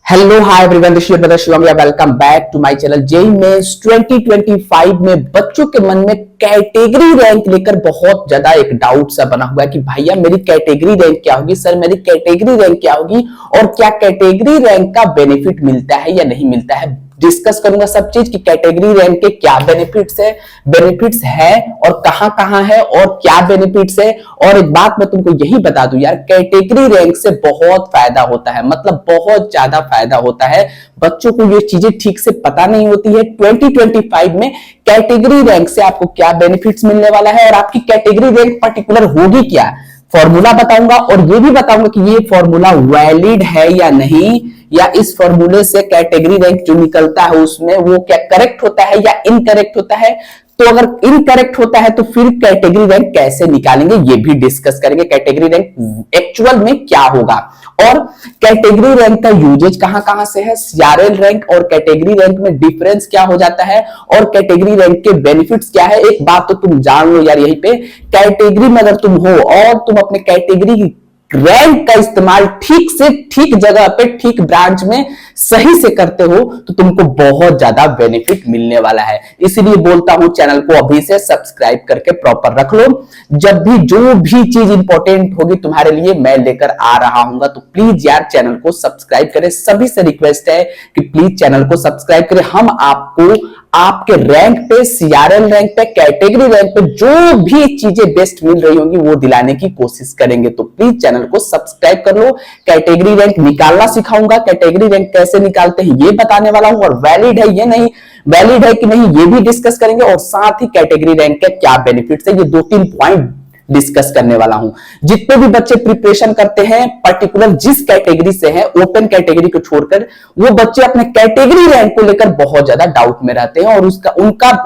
Hello hi everyone, this is your brother Shivam. Welcome back to my channel. JEE mains 2025 में बच्चों के मन में कैटेगरी रैंक लेकर बहुत ज्यादा एक डाउट सा बना हुआ है कि भैया मेरी कैटेगरी रैंक क्या होगी, सर मेरी कैटेगरी रैंक क्या होगी और क्या कैटेगरी रैंक का बेनिफिट मिलता है या नहीं मिलता है। डिस्कस करूंगा सब चीज कि कैटेगरी रैंक के क्या बेनिफिट्स है और कहां कहां है और क्या बेनिफिट्स है। और एक बात मैं तुमको यही बता दूं यार, कैटेगरी रैंक से बहुत फायदा होता है, मतलब बहुत ज्यादा फायदा होता है। बच्चों को ये चीजें ठीक से पता नहीं होती है। 2025 में कैटेगरी रैंक से आपको क्या बेनिफिट्स मिलने वाला है और आपकी कैटेगरी रैंक पर्टिकुलर होगी क्या, फॉर्मूला बताऊंगा और ये भी बताऊंगा कि ये फॉर्मूला वैलिड है या नहीं, या इस फॉर्मूले से कैटेगरी रैंक जो निकलता है उसमें वो क्या करेक्ट होता है या इनकरेक्ट होता है। तो अगर इनकरेक्ट होता है तो फिर कैटेगरी रैंक कैसे निकालेंगे ये भी डिस्कस करेंगे। कैटेगरी रैंक एक्चुअल में क्या होगा और कैटेगरी रैंक का यूजेज कहां कहां से है, सीआरएल रैंक और कैटेगरी रैंक में डिफरेंस क्या हो जाता है और कैटेगरी रैंक के बेनिफिट्स क्या है। एक बात तो तुम जान लो यार, यहीं पे कैटेगरी में अगर तुम हो और तुम अपने कैटेगरी रैंक का इस्तेमाल ठीक से ठीक जगह पे ठीक ब्रांच में सही से करते हो तो तुमको बहुत ज्यादा बेनिफिट मिलने वाला है। इसीलिए बोलता हूं चैनल को अभी से सब्सक्राइब करके प्रॉपर रख लो। जब भी जो भी चीज इंपॉर्टेंट होगी तुम्हारे लिए मैं लेकर आ रहा हूंगा, तो प्लीज यार चैनल को सब्सक्राइब करें। सभी से रिक्वेस्ट है कि प्लीज चैनल को सब्सक्राइब करें। हम आपको आपके रैंक पे, सीआरएल रैंक पे, कैटेगरी रैंक पे जो भी चीजें बेस्ट मिल रही होंगी वो दिलाने की कोशिश करेंगे। तो प्लीज चैनल को सब्सक्राइब कर लो। कैटेगरी रैंक निकालना सिखाऊंगा, कैटेगरी रैंक कैसे निकालते हैं ये बताने वाला हूं और वैलिड है ये नहीं, वैलिड है कि नहीं ये भी डिस्कस करेंगे और साथ ही कैटेगरी रैंक के क्या बेनिफिट्स है ये 2-3 पॉइंट डिस्कस करने वाला हूं। जितने भी बच्चे प्रिपरेशन करते हैं पर्टिकुलर जिस कैटेगरी से हैं, ओपन कैटेगरी को छोड़कर, वो बच्चे अपने कैटेगरी रैंक को लेकर बहुत ज्यादा डाउट में रहते हैं और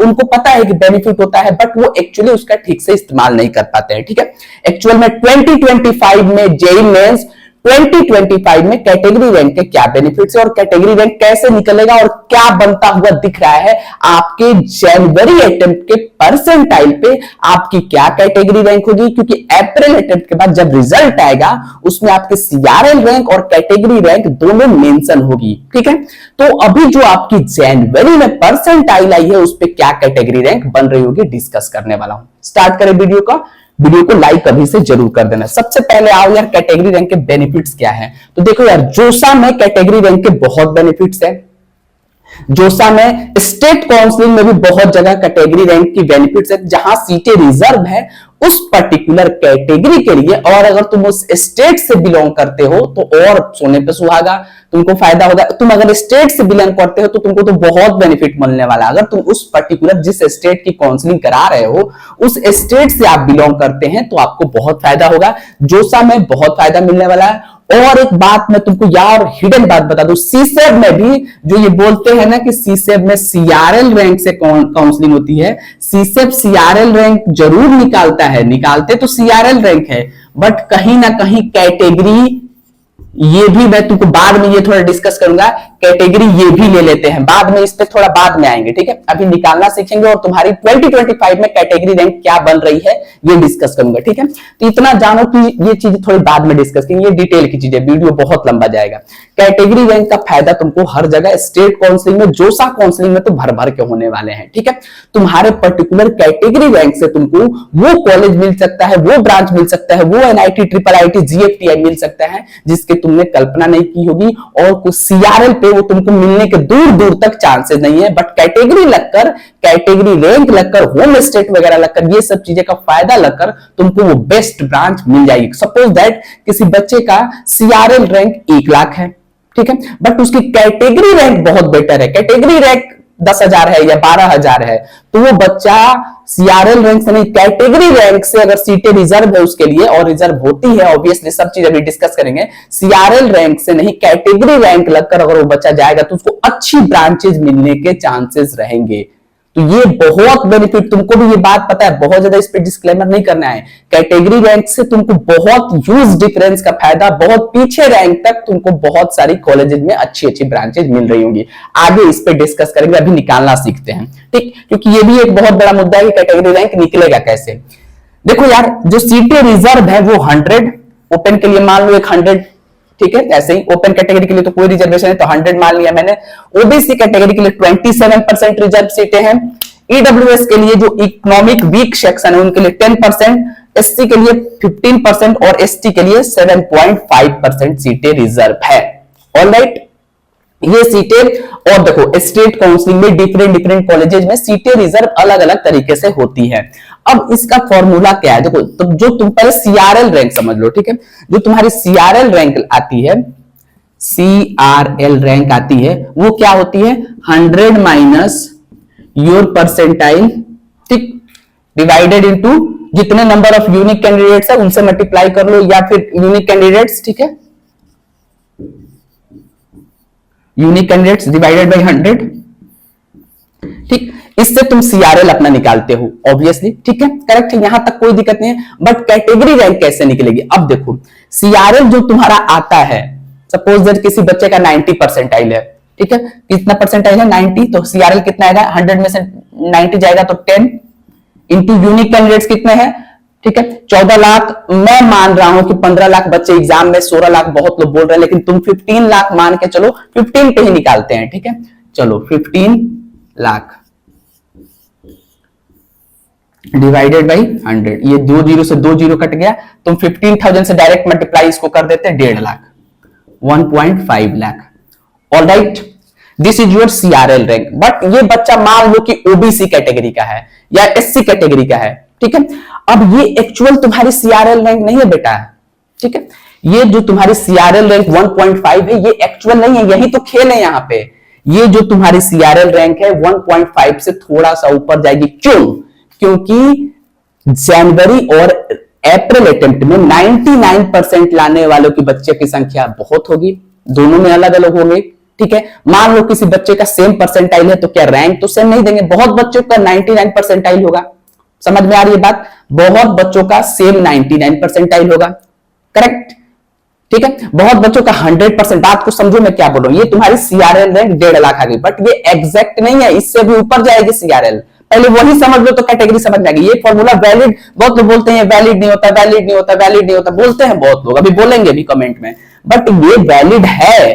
उनको पता है कि बेनिफिट होता है बट वो एक्चुअली उसका ठीक से इस्तेमाल नहीं कर पाते हैं। ठीक है, एक्चुअल में 2025 में जेईई मेंस 2025 में कैटेगरी रैंक के क्या बेनिफिट्स है और कैटेगरी रैंक कैसे निकलेगा और क्या बनता हुआ दिख रहा है आपके जनवरी अटेम्प्ट के परसेंटाइल पे आपकी क्या कैटेगरी रैंक होगी। क्योंकि अप्रैल अटेम्प्ट के बाद जब रिजल्ट आएगा उसमें आपके सीआरएल रैंक और कैटेगरी रैंक दोनों मेंशन होगी। ठीक है, तो अभी जो आपकी जनवरी में परसेंटाइल आई है उस पर क्या कैटेगरी रैंक बन रही होगी डिस्कस करने वाला हूं। स्टार्ट करें वीडियो को लाइक अभी से जरूर कर देना। सबसे पहले आओ यार कैटेगरी रैंक के बेनिफिट्स क्या है। तो देखो यार, जोसा में कैटेगरी रैंक के बहुत बेनिफिट्स है। जोसा में स्टेट काउंसलिंग में भी बहुत जगह कैटेगरी रैंक की बेनिफिट्स है। जहां सीटें रिजर्व है उस पर्टिकुलर कैटेगरी के लिए और अगर तुम उस स्टेट से बिलोंग करते हो तो और सोने पे सुहागा, तुमको फायदा होगा। तुम अगर स्टेट से बिलोंग करते हो तो तुमको तो बहुत बेनिफिट मिलने वाला है। अगर तुम उस पर्टिकुलर जिस स्टेट की काउंसलिंग करा रहे हो उस स्टेट से आप बिलोंग करते हैं तो आपको बहुत फायदा होगा। जोसा में बहुत फायदा मिलने वाला है। और एक बात मैं तुमको यार हिडन बात बता दूं, सीसेब में भी जो ये बोलते हैं ना कि सीसेब में सीआरएल रैंक से काउंसलिंग होती है, सीसेब सीआरएल रैंक जरूर निकालता है, निकालते तो सीआरएल रैंक है बट कहीं ना कहीं कैटेगरी, ये भी मैं तुमको बाद में ये थोड़ा डिस्कस करूंगा, कैटेगरी ये भी ले लेते हैं बाद में, इस पे थोड़ा बाद में आएंगे। ठीक है, अभी निकालना सीखेंगे और तुम्हारी 2025 में कैटेगरी रैंक क्या बन रही है ये डिस्कस करूंगा। ठीक है, तो इतना जानो कि ये चीजें थोड़ी बाद में डिस्कस करेंगे, ये डिटेल की चीजें, वीडियो बहुत लंबा जाएगा। कैटेगरी रैंक का फायदा तुमको हर जगह स्टेट काउंसलिंग में, जोसा काउंसलिंग में तो भर भर के होने वाले हैं। ठीक है, तुम्हारे पर्टिकुलर कैटेगरी रैंक से तुमको वो कॉलेज मिल सकता है, वो ब्रांच मिल सकता है, वो एनआईटी, ट्रिपल आईटी, जीएफटीआई मिल सकता है जिसके तुमने कल्पना नहीं की होगी और कुछ सीआरएल पे वो तुमको मिलने के दूर दूर तक चांसेस नहीं है। बट कैटेगरी लगकर, कैटेगरी रैंक लगकर, होम स्टेट वगैरह लगकर, ये सब चीजें का फायदा लगकर तुमको वो बेस्ट ब्रांच मिल जाएगी। सपोज दैट किसी बच्चे का सीआरएल रैंक 1 लाख है, ठीक है, बट उसकी कैटेगरी रैंक बहुत बेटर है, कैटेगरी रैंक 10,000 है या 12,000 है, तो वो बच्चा सीआरएल रैंक से नहीं, कैटेगरी रैंक से अगर सीटें रिजर्व है उसके लिए, और रिजर्व होती है ऑब्वियसली, सब चीज अभी डिस्कस करेंगे, सीआरएल रैंक से नहीं कैटेगरी रैंक लगकर अगर वो बच्चा जाएगा तो उसको अच्छी ब्रांचेज मिलने के चांसेस रहेंगे। तो ये बहुत बेनिफिट, तुमको भी ये बात पता है, बहुत ज्यादा इस पे डिस्क्लेमर नहीं करना है। कैटेगरी रैंक से तुमको बहुत ह्यूज डिफरेंस का फायदा, बहुत पीछे रैंक तक तुमको बहुत सारी कॉलेजेस में अच्छी अच्छी ब्रांचेज मिल रही होंगी। आगे इस पे डिस्कस करेंगे, अभी निकालना सीखते हैं। ठीक, क्योंकि ये भी एक बहुत बड़ा मुद्दा है कि कैटेगरी रैंक निकलेगा कैसे। देखो यार, जो सीटें रिजर्व है वो 100, ओपन के लिए मान लो एक 100, ठीक है। ऐसे ही ओपन कैटेगरी के लिए तो कोई रिजर्वेशन है तो 100 मान लिया मैंने। ओबीसी कैटेगरी के लिए 27% रिजर्व सीटें हैं। ईडब्ल्यूएस के लिए जो इकोनॉमिक वीक सेक्शन है उनके लिए 10%, एससी के लिए 15% और एसटी के लिए 7.5% सीटें रिजर्व है। ऑलराइट, ये सीटें, और देखो स्टेट काउंसलिंग में डिफरेंट कॉलेजेस में सीटें रिजर्व अलग अलग तरीके से होती है। अब इसका फॉर्मूला क्या है, देखो तो जो तुम पहले सीआरएल रैंक समझ लो, ठीक है। जो तुम्हारी सीआरएल रैंक आती है, सीआरएल रैंक आती है, वो क्या होती है, 100 माइनस योर परसेंटाइल, ठीक, डिवाइडेड इनटू जितने नंबर ऑफ यूनिक कैंडिडेट्स है उनसे मल्टीप्लाई कर लो, या फिर यूनिक कैंडिडेट्स, ठीक है, यूनिक कैंडिडेट्स डिवाइडेड बाय 100, ठीक। इससे तुम सीआरएल अपना निकालते हो ऑब्वियसली, ठीक है, करेक्ट है, यहां तक कोई दिक्कत नहीं है। बट कैटेगरी रैंक कैसे निकलेगी, अब देखो सीआरएल जो तुम्हारा आता है, सपोज दैट किसी बच्चे का 90 परसेंटाइल है, ठीक है, कितना परसेंटाइल है 90, तो सीआरएल कितना आएगा, 100 में से 90 जाएगा तो 10 इंटू यूनिक कैंडिडेट्स कितने हैं, ठीक है, 14 लाख। मैं मान रहा हूं कि 15 लाख बच्चे एग्जाम में, 16 लाख बहुत लोग बोल रहे हैं, लेकिन तुम 15 लाख मान के चलो, 15 पे ही निकालते हैं, ठीक है, चलो 15 लाख डिवाइडेड बाई 100, ये 2 जीरो से 2 जीरो कट गया, तुम 15,000 से डायरेक्ट मल्टीप्लाई इसको कर देते हैं 1.5 lakh, 1.5 lakh. Alright, this is your CRL rank. But ये बच्चा मान लो कि ओबीसी कैटेगरी का है या एससी कैटेगरी का है, ठीक है। अब ये एक्चुअल तुम्हारी सीआरएल रैंक नहीं है बेटा, ठीक है, ये जो तुम्हारी सीआरएल रैंक 1.5 है, ये एक्चुअल नहीं है, यही तो खेल है यहां पे। ये जो तुम्हारी सीआरएल रैंक है 1.5 से थोड़ा सा ऊपर जाएगी, क्यों, क्योंकि जनवरी और अप्रैल अटेम्प्ट में 99% लाने वालों की बच्चे की संख्या बहुत होगी, दोनों में अलग अलग होंगे, ठीक है। मान लो किसी बच्चे का सेम परसेंटाइल है तो क्या रैंक तो सेम नहीं देंगे, बहुत बच्चों का 99 परसेंटाइल होगा, समझ में आ रही है बात, बहुत बच्चों का सेम 99 परसेंटाइल होगा, करेक्ट, ठीक है। बहुत बच्चों का 100%, बात को समझो मैं क्या बोल रहा हूं, ये तुम्हारी सीआरएल रैंक 1.5 लाख आ गई, बट ये एग्जैक्ट नहीं है, इससे भी ऊपर जाएगी सीआरएल, पहले वही समझ लो तो कैटेगरी समझ में आएगी। ये फॉर्मूला वैलिड, बहुत लोग बोलते हैं वैलिड नहीं होता, वैलिड नहीं होता, वैलिड नहीं होता, बोलते हैं बहुत लोग, अभी बोलेंगे भी कमेंट में, बट ये वैलिड है,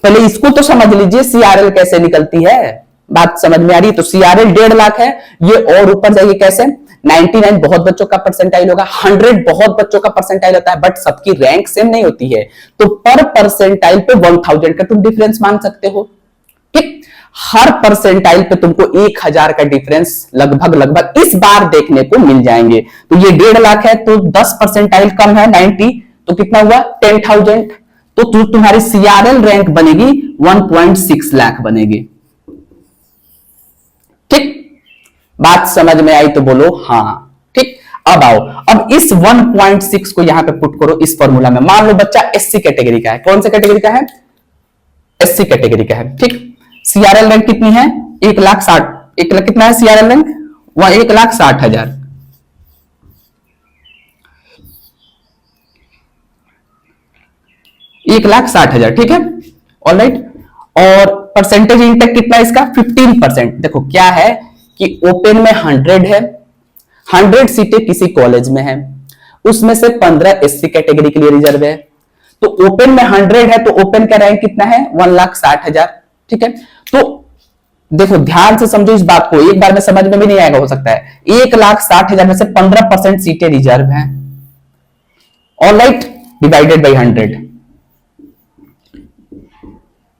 पहले इसको तो समझ लीजिए सीआरएल कैसे निकलती है, बात समझ में आ रही है। तो सीआरएल 1.5 लाख है, ये और ऊपर जाएगी कैसे, 99 बहुत बच्चों का परसेंटाइल होगा, 100 बहुत बच्चों का परसेंटाइल होता है, बट सबकी रैंक सेम नहीं होती है, तो पर परसेंटाइल पे 1000 का तुम डिफरेंस मान सकते हो, ठीक। हर परसेंटाइल पे तुमको 1000 का डिफरेंस लगभग इस बार देखने को मिल जाएंगे। तो ये 1.5 लाख है, तो 10 परसेंटाइल कम है 90, तो कितना हुआ 10,000, तो तुम्हारी सीआरएल रैंक बनेगी 1.6 लाख बनेगी, ठीक। बात समझ में आई तो बोलो हाँ, ठीक। अब आओ, अब इस 1.6 को यहां पे पुट करो इस फॉर्मूला में। मान लो बच्चा एससी कैटेगरी का है, कौन सा कैटेगरी का है, एससी कैटेगरी का है, ठीक। सीआरएल रैंक कितनी है, 1,60,000, 1 लाख कितना है सीआरएल रैंक, वह 1,60,000, 1,60,000, ठीक है, ऑलराइट। और परसेंटेज इंटेक कितना है इसका, 15%। देखो क्या है कि ओपन में 100 है, 100 सीटें किसी कॉलेज में है, उसमें से 15 एससी कैटेगरी के लिए रिजर्व है, तो ओपन में 100 है, तो ओपन का रैंक कितना है 1,60,000, ठीक है। तो देखो ध्यान से समझो इस बात को, एक बार में समझ में भी नहीं आएगा, हो सकता है 1,60,000 में से 15% सीटें रिजर्व हैं, ऑलराइट, डिवाइडेड बाई 100,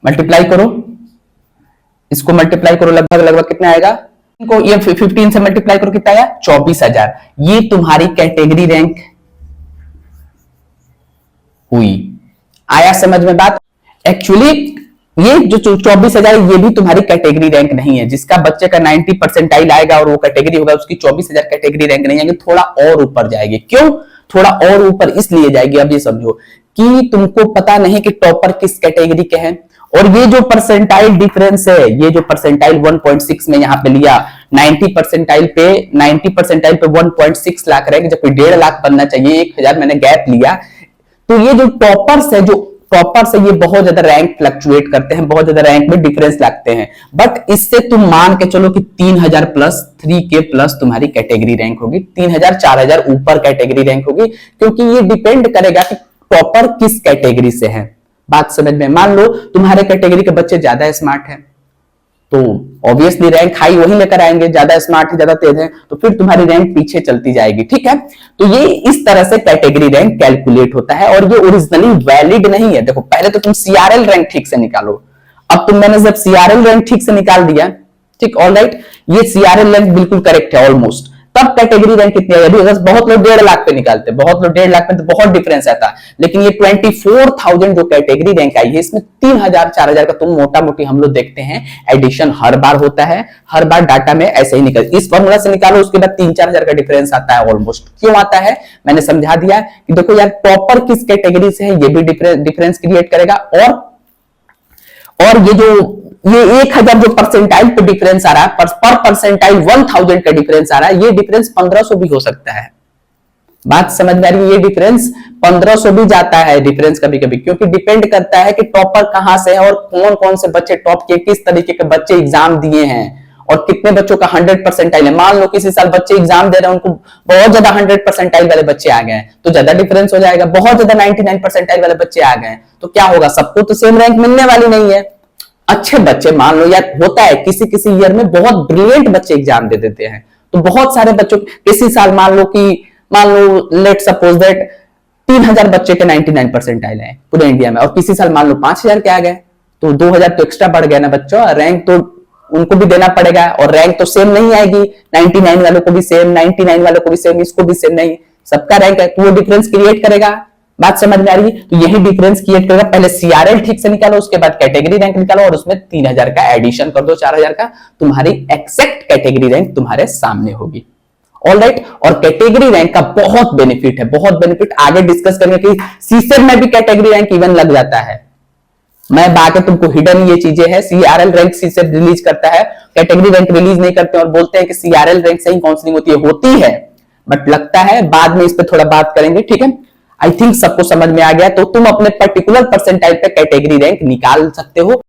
मल्टीप्लाई करो, इसको मल्टीप्लाई करो, लगभग कितना आएगा, इनको ये 15 से मल्टीप्लाई करो, कितना आया 24,000। ये तुम्हारी कैटेगरी रैंक हुई, आया समझ में बात। एक्चुअली ये जो 24,000 ये भी तुम्हारी कैटेगरी रैंक नहीं है, जिसका बच्चे का 90 परसेंटाइल आएगा और वो कैटेगरी होगा, उसकी 24,000 कैटेगरी रैंक नहीं आएगी, थोड़ा और ऊपर जाएगी। क्यों थोड़ा और ऊपर इसलिए जाएगी, अब ये समझो कि तुमको पता नहीं कि टॉपर किस कैटेगरी के हैं, और ये जो परसेंटाइल डिफरेंस है, ये जो परसेंटाइल 1.6 में यहां पे लिया, 90 परसेंटाइल पे 1.6 लाख रहेगा, जबकि 1.5 लाख बनना चाहिए, 1,000 मैंने गैप लिया। तो ये जो टॉपर्स है, जो टॉपर्स है, ये बहुत ज्यादा रैंक फ्लक्चुएट करते हैं, बहुत ज्यादा रैंक में डिफरेंस लगते हैं, बट इससे तुम मान के चलो कि 3,000 प्लस 3K प्लस तुम्हारी कैटेगरी रैंक होगी, 3,000 4,000 ऊपर कैटेगरी रैंक होगी, क्योंकि ये डिपेंड करेगा कि टॉपर किस कैटेगरी से है। बात समझ में, मान लो तुम्हारे कैटेगरी के बच्चे ज्यादा स्मार्ट हैं तो ऑब्वियसली रैंक हाई वही लेकर आएंगे, ज्यादा स्मार्ट है, ज्यादा तेज है, तो फिर तुम्हारी रैंक पीछे चलती जाएगी। ठीक है, तो ये इस तरह से कैटेगरी रैंक कैलकुलेट होता है और ये ओरिजिनली वैलिड नहीं है। देखो पहले तो तुम सीआरएल रैंक ठीक से निकालो, अब मैंने जब सीआरएल रैंक ठीक से निकाल दिया, ठीक, ऑलराइट, ये सीआरएल रैंक बिल्कुल करेक्ट है ऑलमोस्ट, तब कैटेगरी रैंक कितनी है। अभी अगर बहुत लोग 1.5 लाख पे निकालते, बहुत लोग 1.5 लाख में तो बहुत डिफरेंस आता, लेकिन ये 24,000 जो कैटेगरी रैंक आई है इसमें 3,000 4,000 का तुम मोटा मोटी हम लोग देखते हैं एडिशन हर बार होता है, हर बार डाटा में ऐसे ही निकल, इस फॉर्मूला से निकालो उसके बाद 3-4 हजार का डिफरेंस आता है ऑलमोस्ट। क्यों आता है मैंने समझा दिया कि देखो यार टॉपर किस कैटेगरी से है ये भी डिफरेंस क्रिएट करेगा, और ये 1,000 जो परसेंटाइल पे डिफरेंस आ रहा है, पर परसेंटाइल 1,000 का डिफरेंस आ रहा है, ये डिफरेंस 1500 भी हो सकता है। बात समझ में आ रही है, ये डिफरेंस 1500 भी जाता है डिफरेंस कभी कभी, क्योंकि डिपेंड करता है कि टॉपर कहां से है और कौन कौन से बच्चे टॉप किए, किस तरीके के बच्चे एग्जाम दिए हैं और कितने बच्चों का 100 परसेंटाइल है। मान लो किसी साल बच्चे एग्जाम दे रहे हैं, उनको बहुत ज्यादा 100 परसेंटाइल वाले बच्चे आ गए तो ज्यादा डिफरेंस हो जाएगा, बहुत ज्यादा 99 परसेंटाइल वाले बच्चे आ गए तो क्या होगा, सबको तो सेम रैंक मिलने वाली नहीं है। अच्छे बच्चे, मान लो यार होता है किसी किसी ईयर में बहुत ब्रिलियंट बच्चे एग्जाम दे देते हैं, तो बहुत सारे बच्चों, किसी साल मान लो लेट सपोज दैट 3,000 बच्चे के 99 परसेंटाइल है पूरे इंडिया में, और किसी साल मान लो 5,000 के आ गए, तो 2,000 तो एक्स्ट्रा बढ़ गया ना बच्चों, रैंक तो उनको भी देना पड़ेगा और रैंक तो सेम नहीं आएगी, 99 वालों को भी सेम, 99 वालों को भी सेम, इसको भी सेम नहीं, सबका रैंक है, तो वो डिफरेंस क्रिएट करेगा। बात समझ में आ रही है, तो यही डिफरेंस क्रिएट करेगा। पहले सीआरएल ठीक से निकालो, उसके बाद कैटेगरी रैंक निकालो और उसमें 3,000 का एडिशन कर दो 4,000 का, तुम्हारी एक्सैक्ट कैटेगरी रैंक तुम्हारे सामने होगी। ऑलराइट, और कैटेगरी रैंक का बहुत बेनिफिट है, बहुत बेनिफिट आगे डिस्कस करेंगे कि सीसेट में भी कैटेगरी रैंक इवन लग जाता है। मैं बाकी तुमको हिडन ये चीजें है, सीआरएल रैंक सीसेट रिलीज करता है, कैटेगरी रैंक रिलीज नहीं करते और बोलते हैं कि सीआरएल रैंक से ही काउंसलिंग होती है, बट लगता है बाद में इस पर थोड़ा बात करेंगे। ठीक है, आई थिंक सबको समझ में आ गया, तो तुम अपने पर्टिकुलर परसेंटाइल पे कैटेगरी रैंक निकाल सकते हो।